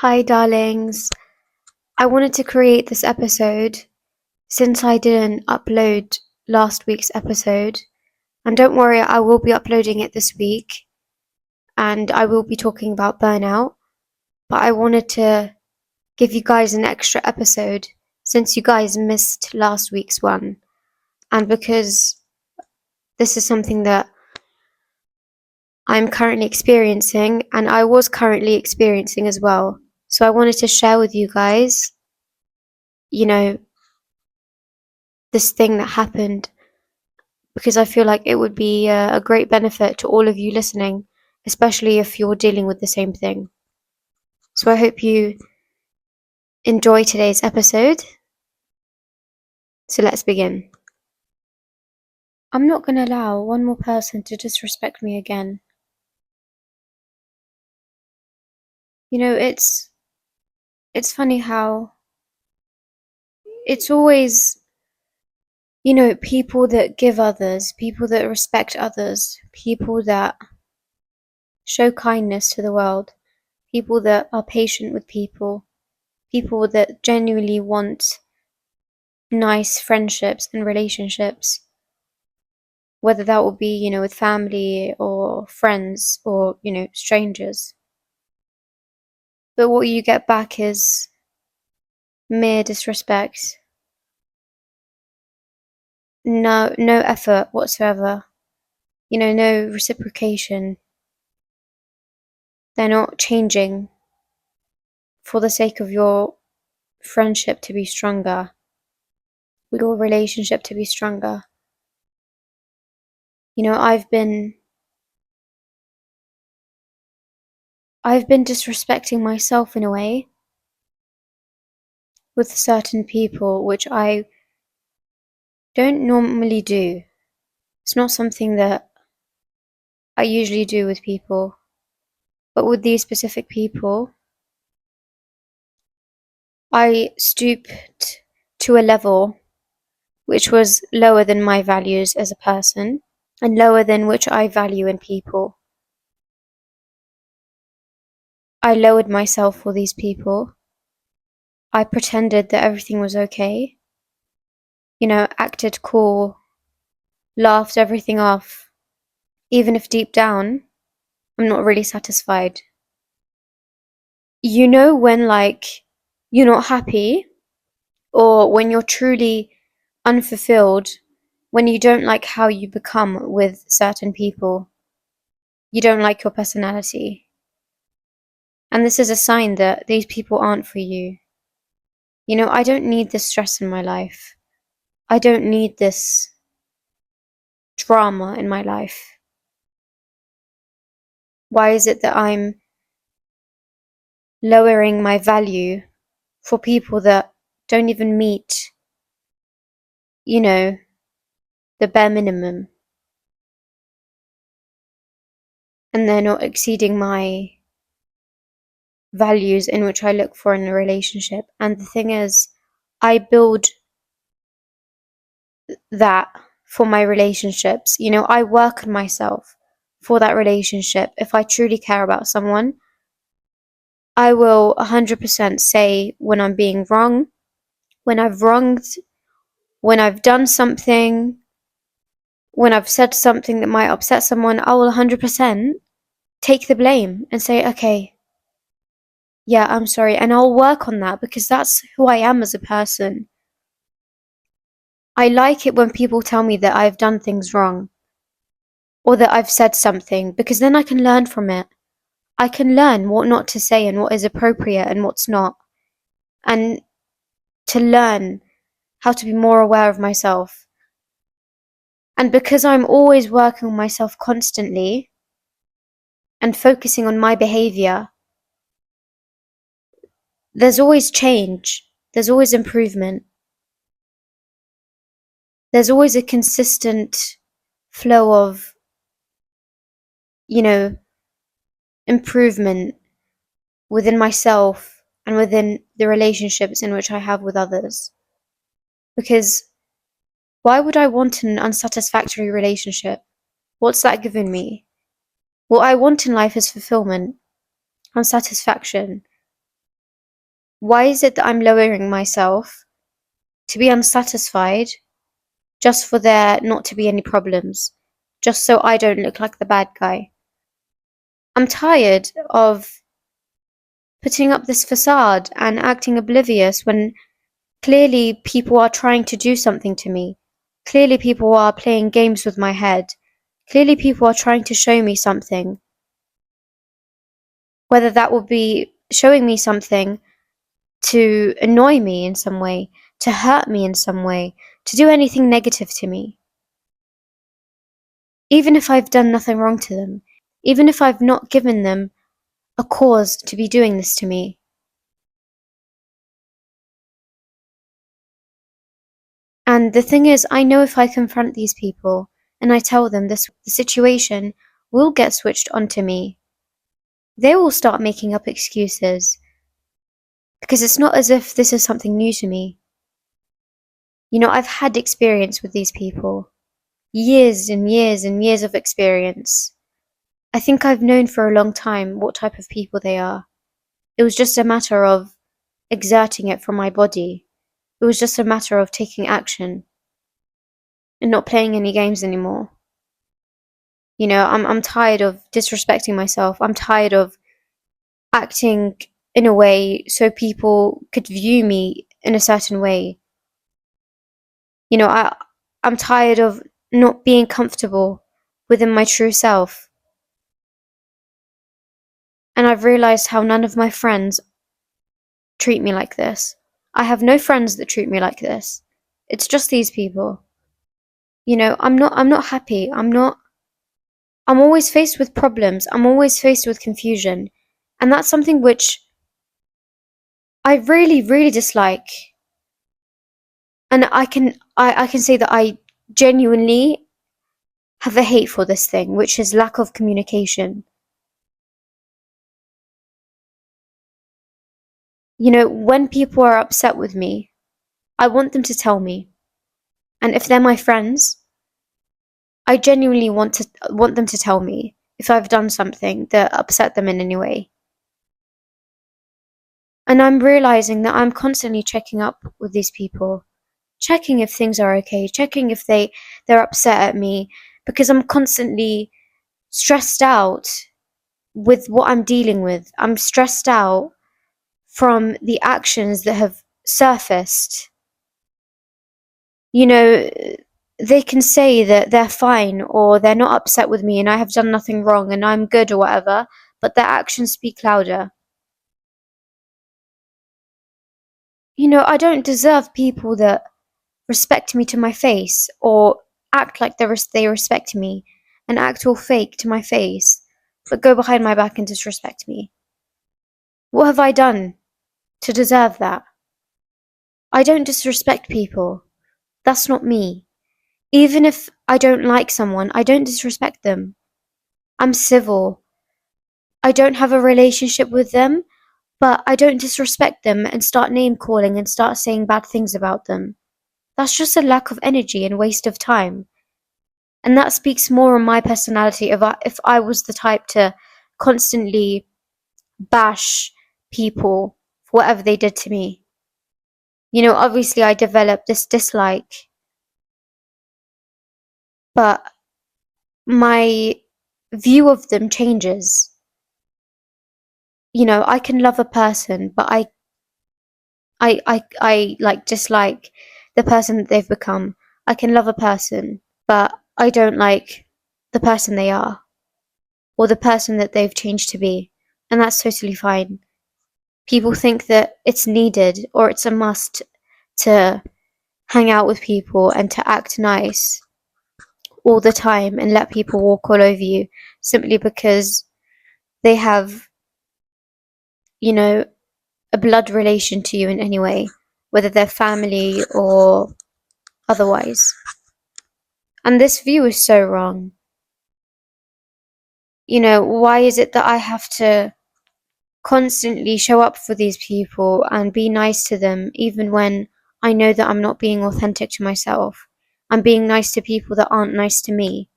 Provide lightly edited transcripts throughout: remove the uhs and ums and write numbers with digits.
Hi, darlings. I wanted to create this episode since I didn't upload last week's episode. And don't worry, I will be uploading it this week and I will be talking about burnout. But I wanted to give you guys an extra episode since you guys missed last week's one. And because this is something that I'm currently experiencing and I was currently experiencing as well. So I wanted to share with you guys, you know, this thing that happened because I feel like it would be a great benefit to all of you listening, especially if you're dealing with the same thing. So I hope you enjoy today's episode. So let's begin. I'm not going to allow one more person to disrespect me again. You know, it's funny how it's always, people that give others, people that respect others, people that show kindness to the world, people that are patient with people that genuinely want nice friendships and relationships, whether that will be, with family or friends or, strangers. But what you get back is mere disrespect. No effort whatsoever. No reciprocation. They're not changing for the sake of your friendship to be stronger, your relationship to be stronger. I've been disrespecting myself in a way with certain people, which I don't normally do. It's not something that I usually do with people. But with these specific people, I stooped to a level which was lower than my values as a person and lower than which I value in people. I lowered myself for these people. I pretended that everything was okay. Acted cool, laughed everything off, even if deep down, I'm not really satisfied. When you're not happy, or when you're truly unfulfilled, when you don't like how you become with certain people, you don't like your personality. And this is a sign that these people aren't for you. I don't need this stress in my life. I don't need this drama in my life. Why is it that I'm lowering my value for people that don't even meet, the bare minimum? And they're not exceeding my values in which I look for in a relationship. And the thing is, I build that for my relationships. I work on myself for that relationship. If I truly care about someone, I will 100% say when I'm being wrong, when I've wronged, when I've done something, when I've said something that might upset someone. I will 100% take the blame and say, okay, yeah, I'm sorry. And I'll work on that because that's who I am as a person. I like it when people tell me that I've done things wrong or that I've said something, because then I can learn from it. I can learn what not to say and what is appropriate and what's not. And to learn how to be more aware of myself. And because I'm always working on myself constantly and focusing on my behavior, there's always change. There's always improvement. There's always a consistent flow of, improvement within myself and within the relationships in which I have with others. Because why would I want an unsatisfactory relationship? What's that given me? What I want in life is fulfillment and satisfaction. Why is it that I'm lowering myself to be unsatisfied just for there not to be any problems, just so I don't look like the bad guy? I'm tired of putting up this facade and acting oblivious when clearly people are trying to do something to me. Clearly people are playing games with my head. Clearly people are trying to show me something. Whether that will be showing me something to annoy me in some way, to hurt me in some way, to do anything negative to me. Even if I've done nothing wrong to them, even if I've not given them a cause to be doing this to me. And the thing is, I know if I confront these people and I tell them this, the situation will get switched onto me. They will start making up excuses. Because it's not as if this is something new to me. You know, I've had experience with these people. Years and years and years of experience. I think I've known for a long time what type of people they are. It was just a matter of exerting it from my body. It was just a matter of taking action and not playing any games anymore. You know, I'm tired of disrespecting myself. I'm tired of acting in a way so people could view me in a certain way. You know, I'm tired of not being comfortable within my true self. And I've realized how none of my friends treat me like this. I have no friends that treat me like this. It's just these people. You know, I'm not happy. I'm always faced with problems. I'm always faced with confusion. And that's something which I really, really dislike. And I can say that I genuinely have a hate for this thing, which is lack of communication. You know, when people are upset with me, I want them to tell me. And if they're my friends, I genuinely want them to tell me if I've done something that upset them in any way. And I'm realizing that I'm constantly checking up with these people, checking if things are okay, checking if they're upset at me, because I'm constantly stressed out with what I'm dealing with. I'm stressed out from the actions that have surfaced. You know, they can say that they're fine or they're not upset with me and I have done nothing wrong and I'm good or whatever, but their actions speak louder. You know, I don't deserve people that respect me to my face or act like they respect me and act all fake to my face, but go behind my back and disrespect me. What have I done to deserve that? I don't disrespect people. That's not me. Even if I don't like someone, I don't disrespect them. I'm civil. I don't have a relationship with them, but I don't disrespect them and start name calling and start saying bad things about them. That's just a lack of energy and waste of time. And that speaks more on my personality if I was the type to constantly bash people for whatever they did to me. You know, obviously I developed this dislike, but my view of them changes. You know, I can love a person, but I like dislike the person that they've become. I can love a person, but I don't like the person they are or the person that they've changed to be. And that's totally fine. People think that it's needed or it's a must to hang out with people and to act nice all the time and let people walk all over you simply because they have, you know, a blood relation to you in any way, whether they're family or otherwise. And this view is so wrong. You know, why is it that I have to constantly show up for these people and be nice to them even when I know that I'm not being authentic to myself? I'm being nice to people that aren't nice to me.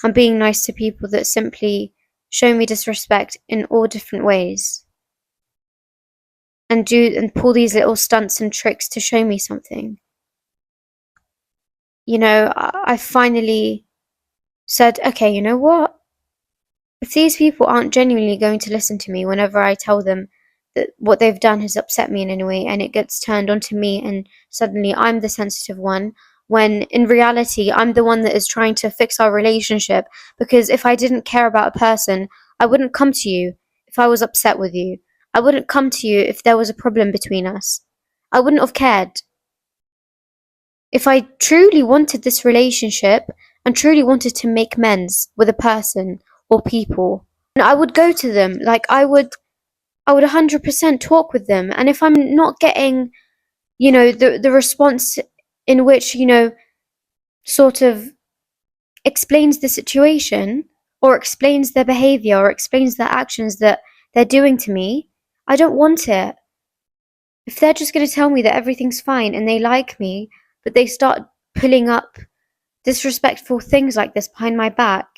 I'm being nice to people that simply show me disrespect in all different ways. and pull these little stunts and tricks to show me something. You know, I finally said, okay, you know what? If these people aren't genuinely going to listen to me whenever I tell them that what they've done has upset me in any way, and it gets turned onto me, and suddenly I'm the sensitive one, when in reality I'm the one that is trying to fix our relationship, because if I didn't care about a person, I wouldn't come to you if I was upset with you. I wouldn't come to you if there was a problem between us. I wouldn't have cared. If I truly wanted this relationship and truly wanted to make amends with a person or people, and I would go to them. Like I would 100% talk with them. And if I'm not getting, you know, the response in which, you know, sort of explains the situation or explains their behavior or explains their actions that they're doing to me, I don't want it. If they're just going to tell me that everything's fine and they like me, but they start pulling up disrespectful things like this behind my back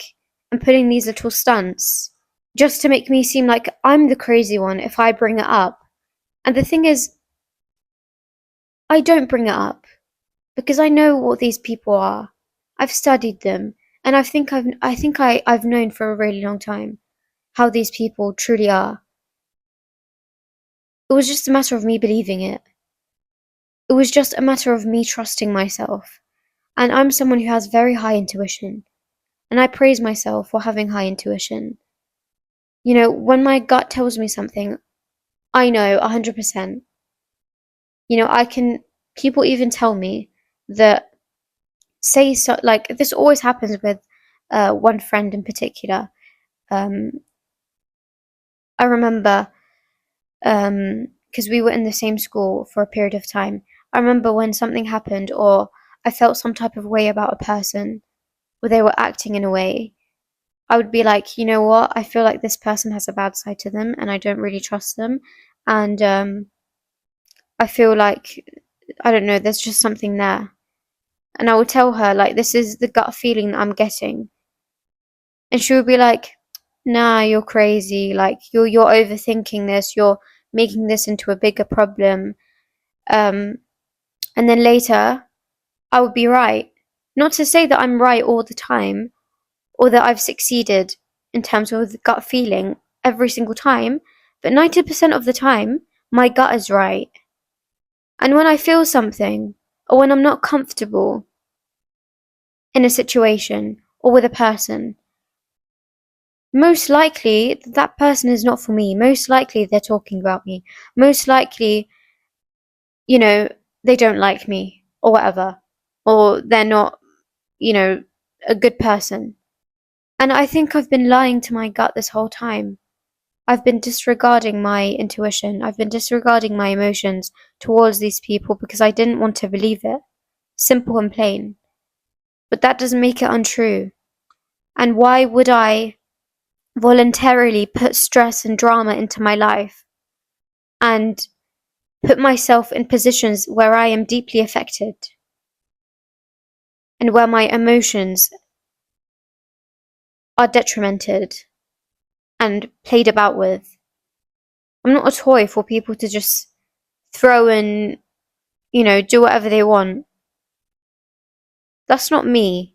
and putting these little stunts just to make me seem like I'm the crazy one if I bring it up. And the thing is, I don't bring it up because I know what these people are. I've studied them, and I've known for a really long time how these people truly are. It was just a matter of me believing it. It was just a matter of me trusting myself. And I'm someone who has very high intuition, and I praise myself for having high intuition. You know, when my gut tells me something, I know 100%. You know, people even tell me that, say, so, like, this always happens with one friend in particular. I remember, because we were in the same school for a period of time. I remember when something happened, or I felt some type of way about a person, where they were acting in a way, I would be like, you know what? I feel like this person has a bad side to them, and I don't really trust them. And I feel like, I don't know, there's just something there. And I would tell her, like, this is the gut feeling that I'm getting. And she would be like, nah, you're crazy. Like, you're overthinking this. You're making this into a bigger problem. And then later, I would be right. Not to say that I'm right all the time, or that I've succeeded in terms of the gut feeling every single time, but 90% of the time, my gut is right. And when I feel something, or when I'm not comfortable in a situation or with a person, most likely that person is not for me. Most likely they're talking about me. Most likely, you know, they don't like me or whatever, or they're not, you know, a good person. And I think I've been lying to my gut this whole time. I've been disregarding my intuition. I've been disregarding my emotions towards these people because I didn't want to believe it. Simple and plain. But that doesn't make it untrue. And why would I voluntarily put stress and drama into my life and put myself in positions where I am deeply affected and where my emotions are detrimented and played about with? I'm not a toy for people to just throw in, you know, do whatever they want. That's not me.